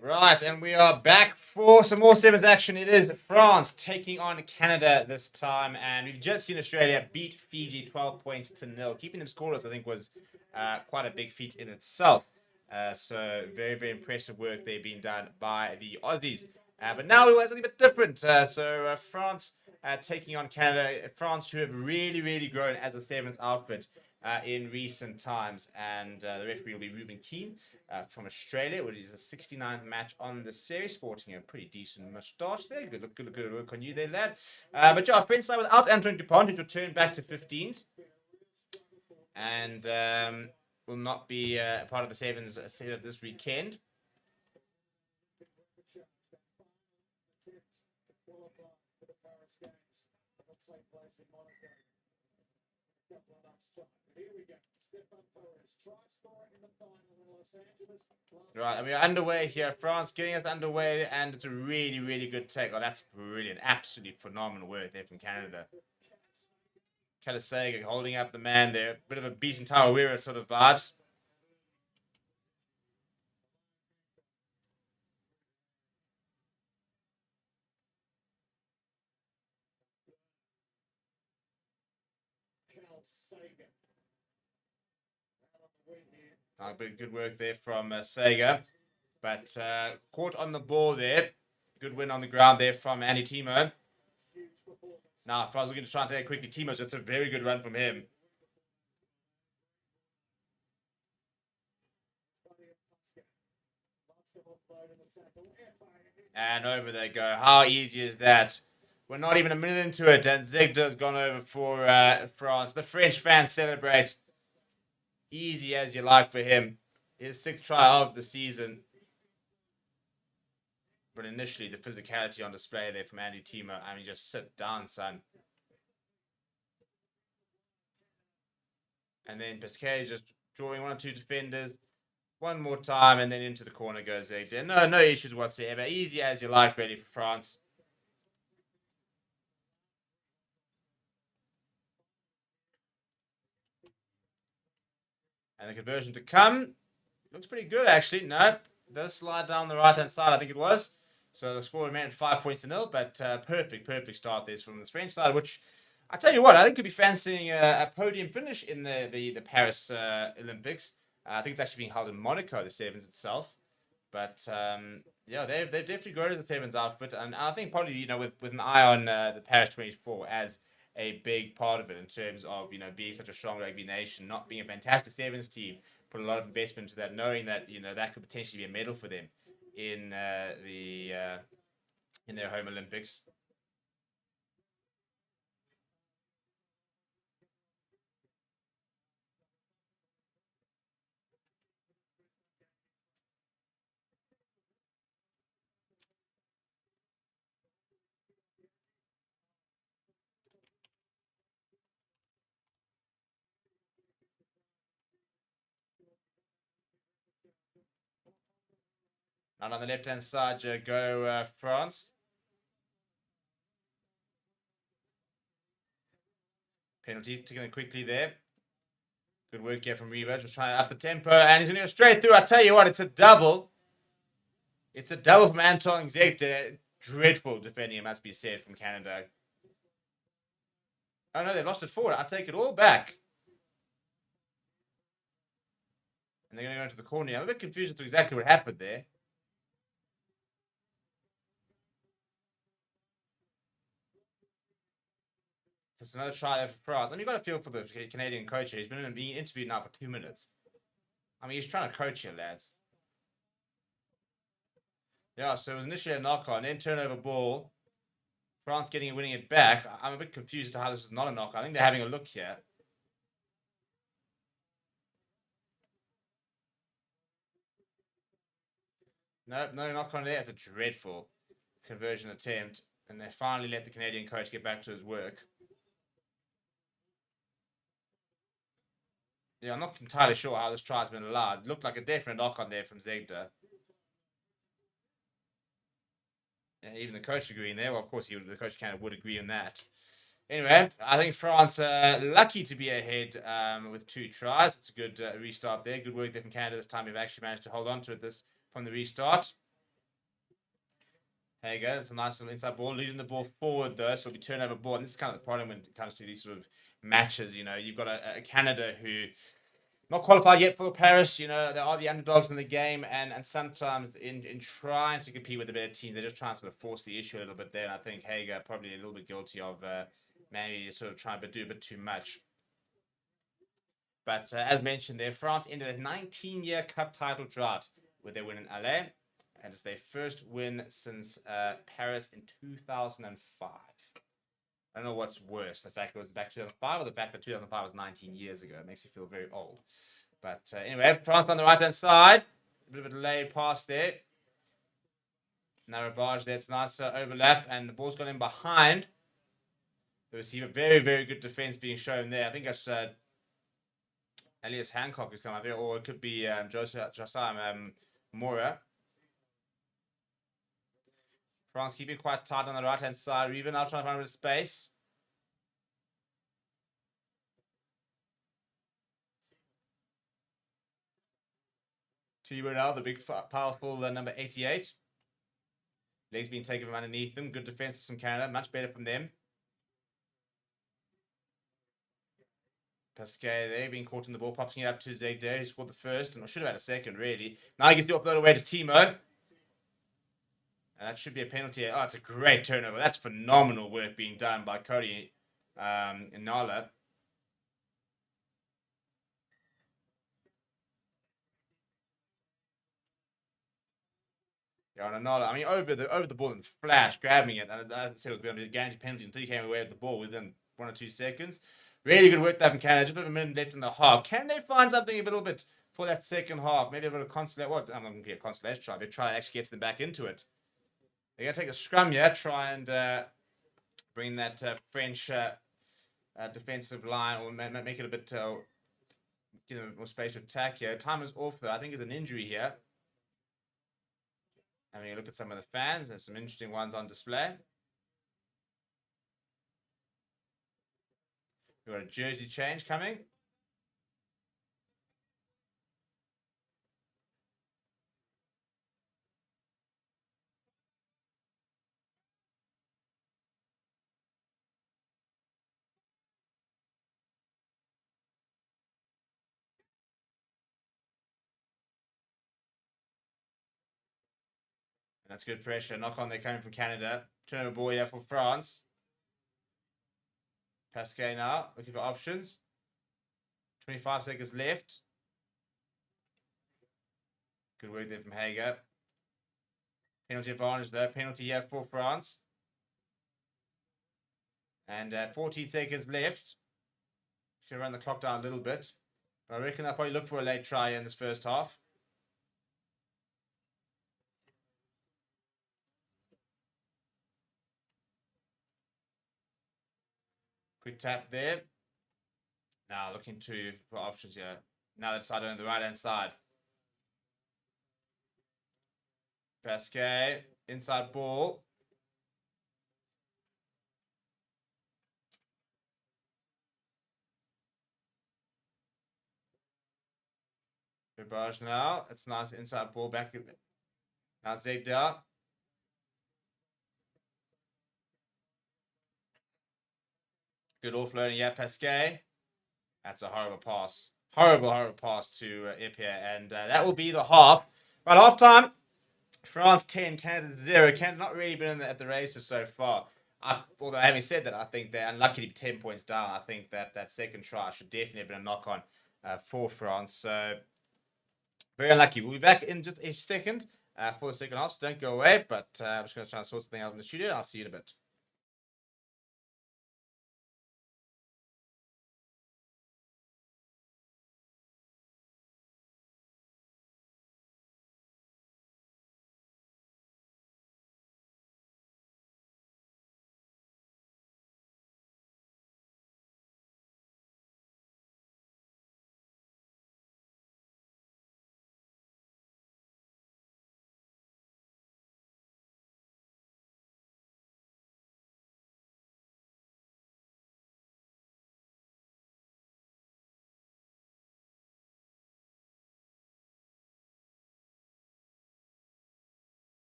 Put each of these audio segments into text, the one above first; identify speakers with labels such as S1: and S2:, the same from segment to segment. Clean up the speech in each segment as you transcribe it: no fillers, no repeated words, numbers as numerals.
S1: Right, and we are back for some more Sevens action. It is France taking on Canada this time, and we've just seen Australia beat Fiji 12 points to nil. Keeping them scoreless, I think, was quite a big feat in itself. So very, very impressive work there being done by the Aussies. But now it was a little bit different. France taking on Canada. France, who have really, really grown as a Sevens outfit in recent times, and the referee will be Ruben Keane from Australia, which is the 69th match on the series, sporting a pretty decent moustache there. Good work on you there, lad. But yeah, French side without Antoine Dupont, who's returned back to 15s, and will not be part of the Sevens setup this weekend. Right, and we're underway here. France getting us underway, and it's a really, really good take. Oh, that's brilliant. Absolutely phenomenal work there from Canada. Kalasega holding up the man there. Bit of a beaten Tarawera sort of vibes. Good work there from Sega. But caught on the ball there. Good win on the ground there from Andy Timo. Now, France looking to try and take it quickly. Timo, so it's a very good run from him. And over they go. How easy is that? We're not even a minute into it, and Zegda's gone over for France. The French fans celebrate. Easy as you like for him. His 6th try of the season. But initially, the physicality on display there from Andy Timo. I mean, just sit down, son. And then Pesquet just drawing 1 or 2 defenders. One more time, and then into the corner goes Zegda. No issues whatsoever. Easy as you like, really, for France. And the conversion to come. Looks pretty good, actually. No, it does slide down the right-hand side, I think it was. So the score remained 5 points to nil, but perfect start there from the French side, which I tell you what, I think could be fancying a podium finish in the Paris Olympics. I think it's actually being held in Monaco, the Sevens itself. But yeah, they've definitely grown as a Sevens outfit, and I think probably with an eye on the Paris 24 as a big part of it in terms of being such a strong rugby nation, not being a fantastic Sevens team, put a lot of investment into that, knowing that that could potentially be a medal for them in in their home Olympics. And on the left hand side, go France. Penalty taken quickly there. Good work here from Reva, just trying to up the tempo, and he's going to go straight through. I tell you what, it's a double. It's a double from Anton Zegda. Dreadful defending, it must be said, from Canada. Oh no, they've lost it forward. I take it all back. And they're going to go into the corner. I'm a bit confused as to exactly what happened there. So it's another try there for France. I mean, you've got to feel for the Canadian coach here. He's been being interviewed now for 2 minutes. I mean, he's trying to coach here, lads. Yeah, so it was initially a knock on, then turnover ball. France winning it back. I'm a bit confused as to how this is not a knock. I think they're having a look here. Nope, no knock on there. It's a dreadful conversion attempt. And they finally let the Canadian coach get back to his work. Yeah, I'm not entirely sure how this try has been allowed. It looked like a definite knock on there from Zegda. Yeah, even the coach agreeing there. Well, of course, the coach kind of would agree on that. Anyway, I think France lucky to be ahead with 2 tries. It's a good restart there. Good work there from Canada this time. We've actually managed to hold on to it from the restart. There you go. It's a nice little inside ball. Losing the ball forward, though, so it'll be turnover ball. And this is kind of the problem when it comes to these sort of matches. You've got a Canada who not qualified yet for Paris. They are the underdogs in the game. And sometimes in trying to compete with a better team, they're just trying to sort of force the issue a little bit there. And I think Hager probably a little bit guilty of maybe sort of trying to do a bit too much. But as mentioned there, France ended a 19-year cup title drought with their win in LA. And it's their first win since Paris in 2005. I don't know what's worse, the fact it was back 2005 or the fact that 2005 was 19 years ago. It makes me feel very old. But anyway, France on the right-hand side. A bit of a delayed pass there. Narrow barge there. It's a nice overlap. And the ball's gone in behind the receiver. Very, very good defense being shown there. I think that's Elias Hancock who's come up here. Or it could be Josiah Mora. France keeping quite tight on the right-hand side. Reven now trying to find a bit of space. Tibo now, the big, powerful number 88. Legs being taken from underneath them. Good defense from Canada. Much better from them. Pascal there being caught in the ball. Popping it up to Zegder, who scored the first. And should have had a second, really. Now he gets the offload away to Timo. And that should be a penalty. Oh, it's a great turnover. That's phenomenal work being done by Currie and Nala. Yeah, and Nala, I mean, over the ball and flash, grabbing it. And as I said, it was going to be a guaranteed penalty until he came away with the ball within 1 or 2 seconds. Really good work there from Canada. Just over a minute left in the half. Can they find something a little bit for that second half? Maybe a bit of consolation. What? I'm not going to get a consolation try. But try actually gets them back into it. They're going to take a scrum here, try and bring that French defensive line or make it a bit give them more space to attack here. Time is off, though. I think there's an injury here. Having a look at some of the fans. There's some interesting ones on display. We've got a jersey change coming. And that's good pressure. Knock on there coming from Canada. Turnover ball here for France. Pascal now looking for options. 25 seconds left. Good work there from Hager. Penalty advantage there. Penalty here for France. And 14 seconds left. Should run the clock down a little bit. But I reckon they'll probably look for a late try in this first half. Quick tap there. Now looking for options here. Now they've decided on the right-hand side. Pascal, inside ball. Ribage now. It's nice inside ball back. Now Zegda. Good offloading. Yeah, Pascal. That's a horrible pass. Horrible pass to Ip here. And that will be the half. Right, half time. France 10, Canada 0. Canada not really been at the races so far. Although having said that, I think they're unlucky to be 10 points down. I think that second try should definitely have been a knock-on for France. So, very unlucky. We'll be back in just a second for the second half. So don't go away. But I'm just going to try and sort something out in the studio. I'll see you in a bit.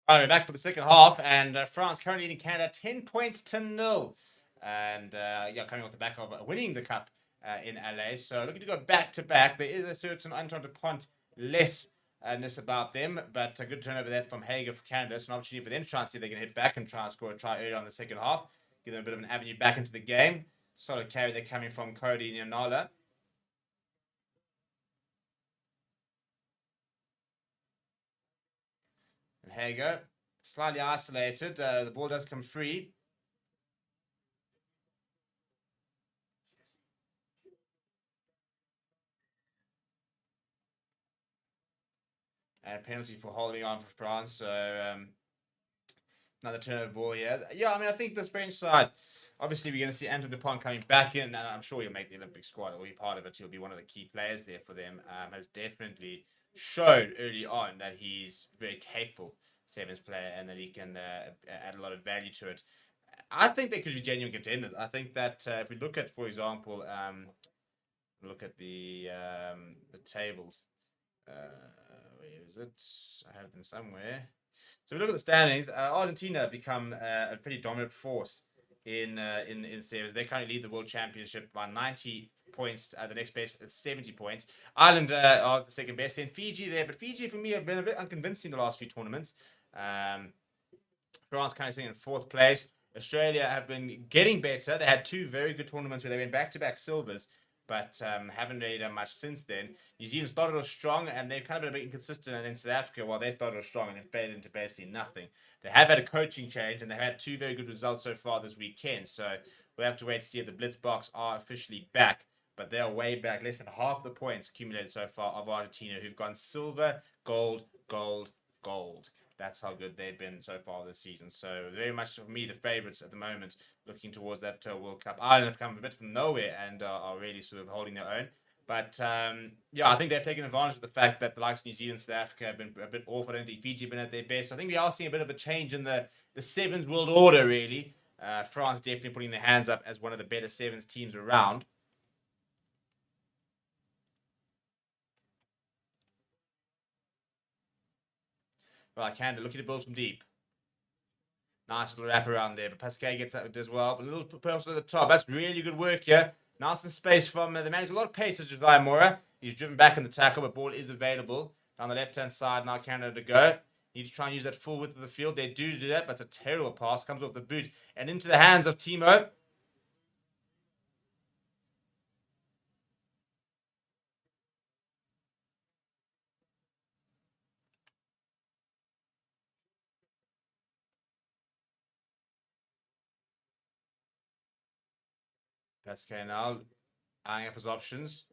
S1: All right, we're back for the second half, and France currently leading Canada 10 points to nil. And yeah, coming off the back of winning the cup in LA. So looking to go back to back. There is a certain entente point lessness about them, but a good turnover there from Hager for Canada. So an opportunity for them to try and see if they can hit back and try and score a try earlier on the second half. Give them a bit of an avenue back into the game. Solid carry there coming from Cody Nyanala. And Hager, slightly isolated. The ball does come free. And a penalty for holding on for France. So another turnover ball here. Yeah, I mean, I think this French side, obviously, we're going to see Antoine Dupont coming back in, and I'm sure he'll make the Olympic squad. He'll be part of it. He'll be one of the key players there for them. Has definitely showed early on that he's very capable sevens player and that he can add a lot of value to it. I think they could be genuine contenders. I think that if we look at, for example, look at the tables. Where is it? I have them somewhere. So we look at the standings. Argentina become a pretty dominant force in sevens. They currently lead the World Championship by 90 points. The next best is 70 points. Ireland are the second best. Then Fiji there, but Fiji for me have been a bit unconvincing the last few tournaments. France kind of sitting in fourth place. Australia have been getting better. They had two very good tournaments where they went back-to-back silvers, but haven't really done much since then. New Zealand started off strong, and they've kind of been a bit inconsistent. And then South Africa, well, they started off strong and then faded into basically nothing. They have had a coaching change, and they've had two very good results so far this weekend. So we'll have to wait to see if the Blitzboks are officially back. But they are way back, less than half the points accumulated so far of Argentina, who've gone silver, gold, gold, gold. That's how good they've been so far this season. So very much for me the favourites at the moment, looking towards that World Cup. Ireland have come a bit from nowhere and are really sort of holding their own. But yeah, I think they've taken advantage of the fact that the likes of New Zealand, South Africa have been a bit off. I don't think Fiji have been at their best. So I think we are seeing a bit of a change in the sevens world order, really. France definitely putting their hands up as one of the better sevens teams around. Right, Canada looking to build from deep. Nice little wrap around there, but Pascal gets that as well. But a little person at the top. That's really good work here. Nice and space from the man who's a lot of pace, as Josiah Mora. He's driven back in the tackle, but ball is available. On the left-hand side, now Canada to go. Need to try and use that full width of the field. They do that, but it's a terrible pass. Comes off the boot and into the hands of Timo. Pascal now eyeing up his options.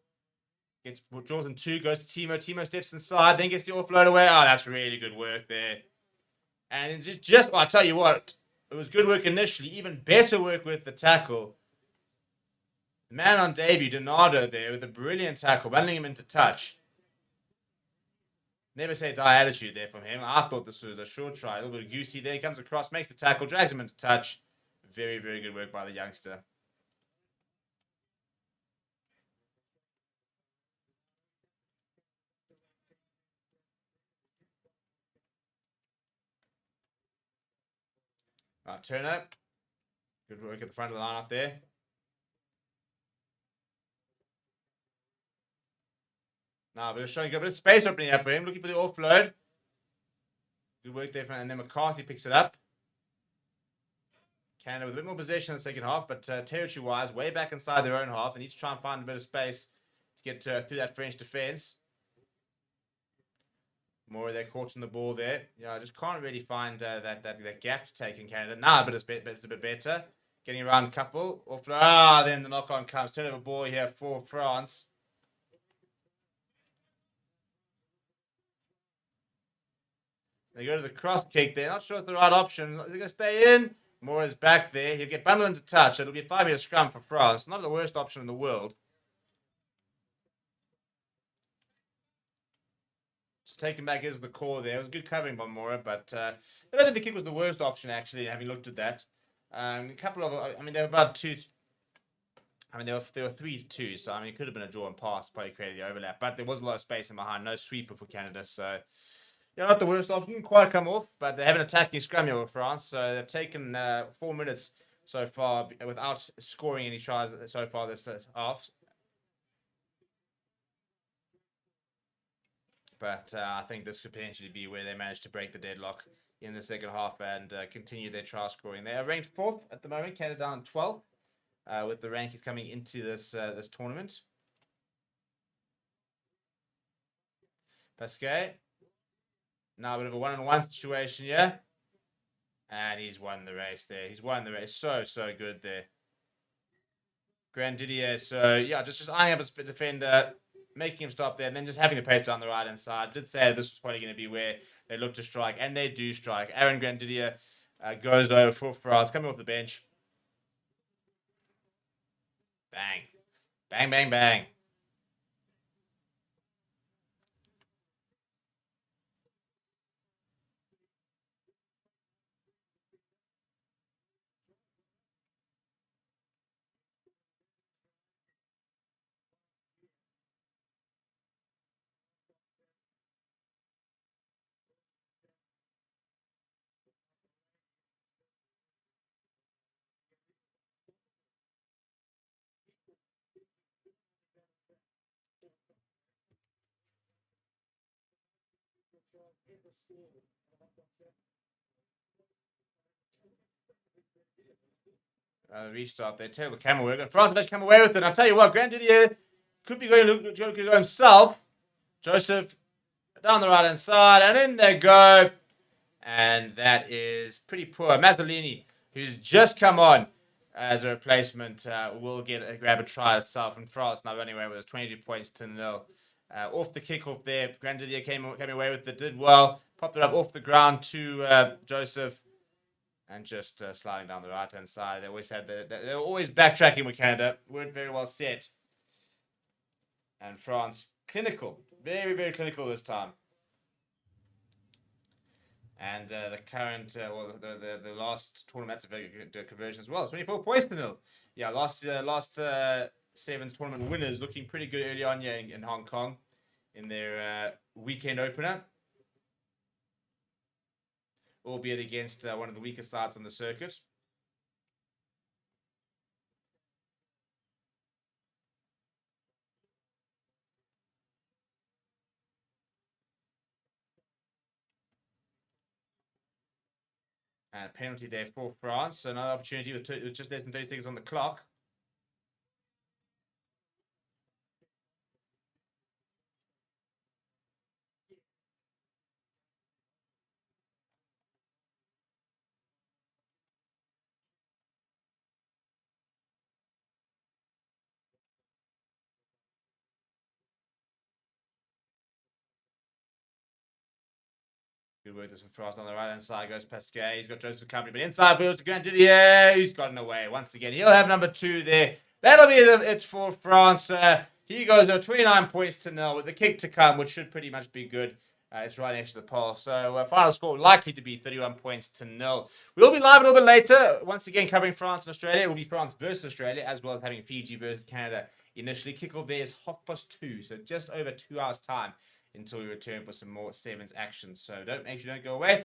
S1: Draws in two, goes to Timo. Timo steps inside, then gets the offload away. Oh, that's really good work there. And it's just well, I tell you what, it was good work initially. Even better work with the tackle. Man on debut, Donato there with a brilliant tackle, running him into touch. Never say die attitude there from him. I thought this was a short try. A little bit of goosey there. He comes across, makes the tackle, drags him into touch. Very, very good work by the youngster. Turner. Good work at the front of the line up there. Now, but it's showing a bit of space opening up for him. Looking for the offload. Good work there. And then McCarthy picks it up. Canada with a bit more possession in the second half, but territory-wise, way back inside their own half. They need to try and find a bit of space to get through that French defence. More they're caught on the ball there. Yeah, I just can't really find that gap to take in Canada. Nah, but it's a bit better. Getting around a couple. Then the knock-on comes. Turnover ball here for France. They go to the cross kick there. Not sure it's the right option. They're going to stay in. Moore is back there. He'll get bundled into touch. It'll be a 5-meter scrum for France. Not the worst option in the world. So taking back is the core there. It was a good covering by Moore, but I don't think the kick was the worst option, actually, having looked at that. A couple of, I mean, they were about two. I mean, they were 3-2, so I mean, it could have been a draw and pass, probably created the overlap. But there was a lot of space in behind. No sweeper for Canada, so Yeah, not the worst option. Didn't quite come off, but they have an attacking scrum here with France, so they've taken 4 minutes so far without scoring any tries so far this half. But I think this could potentially be where they manage to break the deadlock in the second half and continue their try scoring. They are ranked fourth at the moment, Canada down 12th, with the rankings coming into this tournament. Pasquet. Now a bit of a one-on-one situation here. And he's won the race there. He's won the race. So good there. Grandidier. So, yeah, just eyeing up his defender, making him stop there, and then just having the pace down the right-hand side. I did say this was probably going to be where they look to strike, and they do strike. Aaron Grandidier goes over for France, coming off the bench. Bang. Bang, bang, bang. Restart there. Terrible camera work. And France have come away with it. I'll tell you what, Grandidier could be going to go himself. Joseph down the right-hand side, and in they go. And that is pretty poor. Mazzolini, who's just come on as a replacement, will grab a try itself. And France now running away with 22 points to 0. Off the kickoff there, Grandidier came away with it, did well. Popped it up off the ground to Joseph. And just sliding down the right-hand side. They always had they're always backtracking with Canada. Weren't very well set. And France, clinical. Very, very clinical this time. And the current, the last tournament's a very good conversion as well. 24 points to 0. Yeah, last Sevens tournament winners looking pretty good early on here in Hong Kong in their weekend opener. Albeit against one of the weaker sides on the circuit. And a penalty there for France. So another opportunity with just less than 30 seconds on the clock. Good work this for France on the right-hand side. Goes Pasquet. He's got Joseph Company. But inside goes to Grandidier. He's gotten away once again. He'll have number 2 there. That'll be it for France. He goes 29 points to 0 with the kick to come, which should pretty much be good. It's right next to the pole. So final score likely to be 31 points to 0. We'll be live a little bit later. Once again, covering France and Australia. It will be France versus Australia, as well as having Fiji versus Canada initially. Kickoff there is 2:30. So just over 2 hours time until we return for some more Sevens action. So make sure you don't go away.